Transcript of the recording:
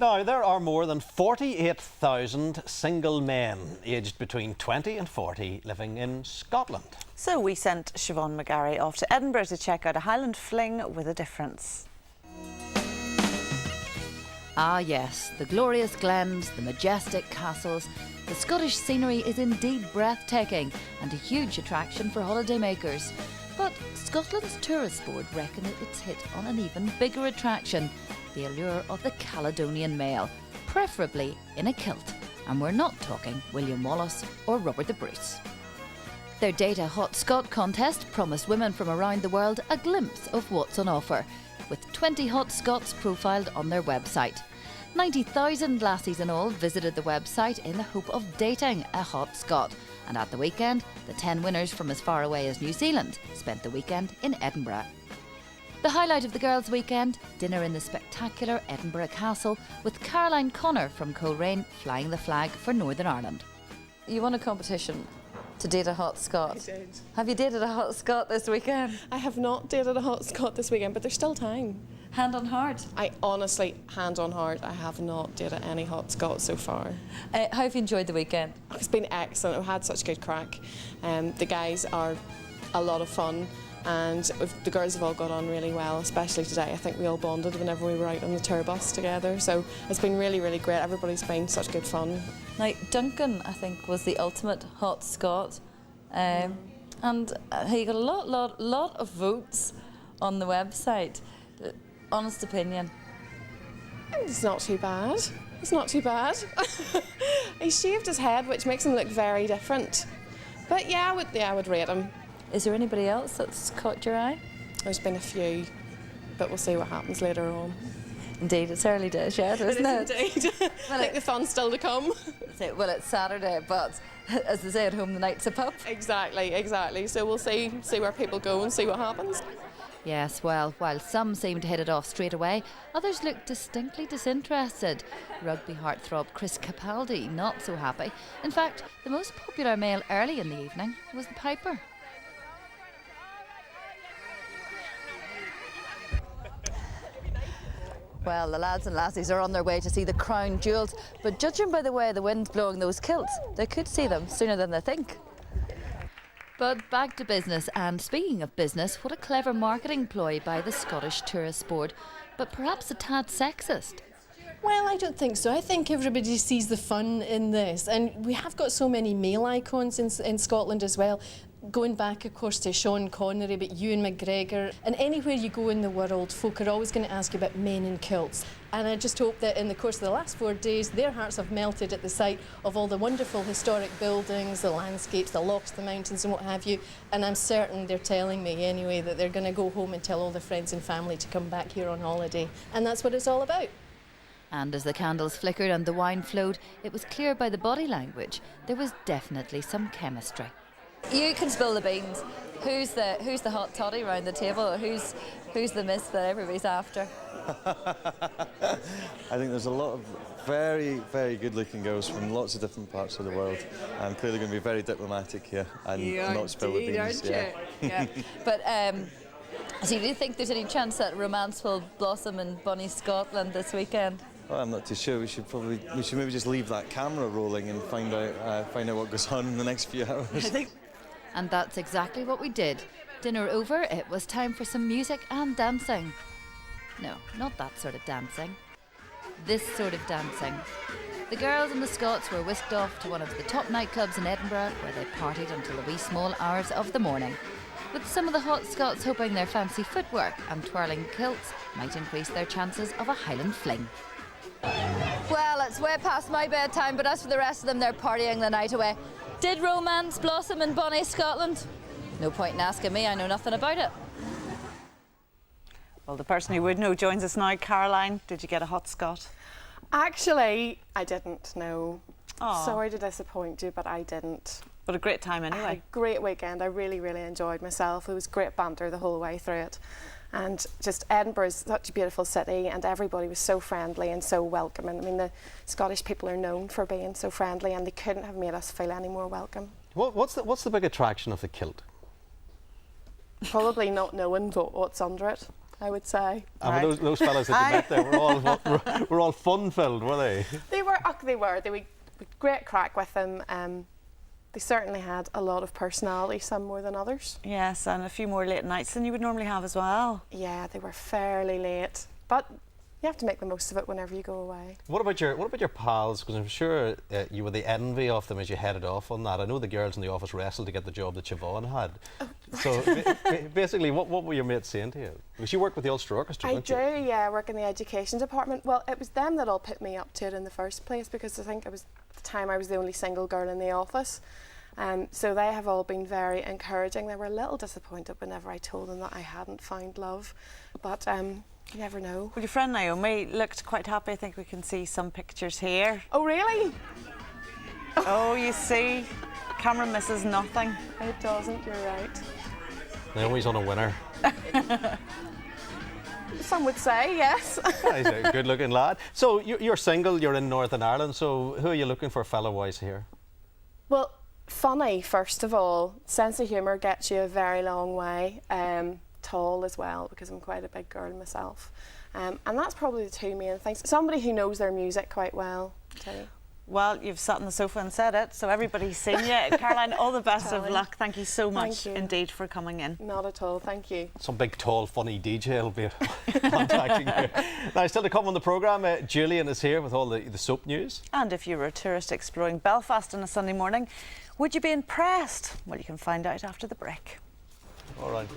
Now, there are more than 48,000 single men aged between 20 and 40 living in Scotland. So we sent Siobhan McGarry off to Edinburgh to check out a Highland fling with a difference. Ah yes, the glorious glens, the majestic castles. The Scottish scenery is indeed breathtaking and a huge attraction for holidaymakers. But Scotland's Tourist Board reckon it's hit on an even bigger attraction, the allure of the Caledonian male, preferably in a kilt. And we're not talking William Wallace or Robert the Bruce. Their Data Hot Scot contest promised women from around the world a glimpse of what's on offer, with 20 hot Scots profiled on their website. 90,000 lassies in all visited the website in the hope of dating a hot Scot. And at the weekend, the 10 winners from as far away as New Zealand spent the weekend in Edinburgh. The highlight of the girls' weekend, dinner in the spectacular Edinburgh Castle with Caroline Connor from Coleraine flying the flag for Northern Ireland. You won a competition to date a hot Scot. I did. Have you dated a hot Scot this weekend? I have not dated a hot Scot this weekend, but there's still time. Hand on heart. I honestly, hand on heart, I have not dated any hot Scots so far. How have you enjoyed the weekend? It's been excellent. We've had such good crack. The guys are a lot of fun, and the girls have all got on really well, especially today. I think we all bonded whenever we were out on the tour bus together, so it's been really, really great. Everybody's been such good fun. Now, Duncan, I think, was the ultimate hot Scot, and he got a lot of votes on the website. Honest opinion? It's not too bad. It's not too bad. He shaved his head, which makes him look very different. But yeah, I would rate him. Is there anybody else that's caught your eye? There's been a few, but we'll see what happens later on. Indeed, it's early days yet, isn't it? Indeed. I think the fun's still to come. Well, it's Saturday, but as they say at home, the night's a pup. Exactly. So we'll see where people go and see what happens. Yes, well, while some seem to hit it off straight away, others look distinctly disinterested. Rugby heartthrob Chris Capaldi not so happy. In fact, the most popular male early in the evening was the Piper. Well, the lads and lassies are on their way to see the crown jewels, but judging by the way the wind's blowing those kilts, they could see them sooner than they think. But back to business, and speaking of business, what a clever marketing ploy by the Scottish Tourist Board, but perhaps a tad sexist. Well, I don't think so. I think everybody sees the fun in this, and we have got so many male icons in Scotland as well. Going back, of course, to Sean Connery, but Ewan McGregor, and anywhere you go in the world, folk are always going to ask you about men in kilts. And I just hope that in the course of the last 4 days, their hearts have melted at the sight of all the wonderful historic buildings, the landscapes, the lochs, the mountains and what have you. And I'm certain they're telling me anyway that they're going to go home and tell all their friends and family to come back here on holiday. And that's what it's all about. And as the candles flickered and the wine flowed, it was clear by the body language there was definitely some chemistry. You can spill the beans. Who's the hot toddy round the table, or who's the miss that everybody's after? I think there's a lot of very, very good-looking girls from lots of different parts of the world. I'm clearly going to be very diplomatic here and not spill the beans. Aren't you? Yeah. But so do you think there's any chance that romance will blossom in Bonnie Scotland this weekend? Well, I'm not too sure. We should maybe just leave that camera rolling and find out what goes on in the next few hours. And that's exactly what we did. Dinner over, it was time for some music and dancing. No, not that sort of dancing. This sort of dancing. The girls and the Scots were whisked off to one of the top nightclubs in Edinburgh, where they partied until the wee small hours of the morning, with some of the hot Scots hoping their fancy footwork and twirling kilts might increase their chances of a Highland fling. Well, it's way past my bedtime, but as for the rest of them, they're partying the night away. Did romance blossom in Bonnie Scotland? No point in asking me, I know nothing about it. Well, the person who would know joins us now. Caroline, did you get a hot Scot? Actually, I didn't, no. Aww. Sorry to disappoint you, but I didn't. But a great time I had anyway. a great weekend. I really, really enjoyed myself. It was great banter the whole way through it. And just Edinburgh is such a beautiful city, and everybody was so friendly and so welcoming. I mean, the Scottish people are known for being so friendly, and they couldn't have made us feel any more welcome. What's the big attraction of the kilt? Probably not knowing what's under it. I would say. And were those fellas that you met there were all fun-filled, were they? They were great crack with them. They certainly had a lot of personality, some more than others. Yes, and a few more late nights than you would normally have as well. Yeah, they were fairly late, but you have to make the most of it whenever you go away. What about your pals? Because I'm sure you were the envy of them as you headed off on that. I know the girls in the office wrestled to get the job that Siobhan had. So basically, what were your mates saying to you? Because you worked with the Ulster Orchestra, I didn't you? do, yeah. I work in the education department. Well, it was them that all put me up to it in the first place, because I think it was at the time I was the only single girl in the office. So they have all been very encouraging. They were a little disappointed whenever I told them that I hadn't found love, but you never know. Well, your friend Naomi looked quite happy. I think we can see some pictures here. Oh, really? Oh, you see, camera misses nothing. It doesn't, you're right. Naomi's on a winner. Some would say, yes. He's a good-looking lad. So you're single, you're in Northern Ireland, so who are you looking for fellow-wise here? Well, funny, first of all. Sense of humour gets you a very long way. Tall as well, because I'm quite a big girl myself. And that's probably the two main things. Somebody who knows their music quite well, too. Well, you've sat on the sofa and said it, so everybody's seen you. Caroline, all the best of luck. Thank you so much indeed for coming in. Not at all, thank you. Some big, tall, funny DJ will be contacting you. Now, still to come on the programme, Julian is here with all the soap news. And if you were a tourist exploring Belfast on a Sunday morning, would you be impressed? Well, you can find out after the break. All right.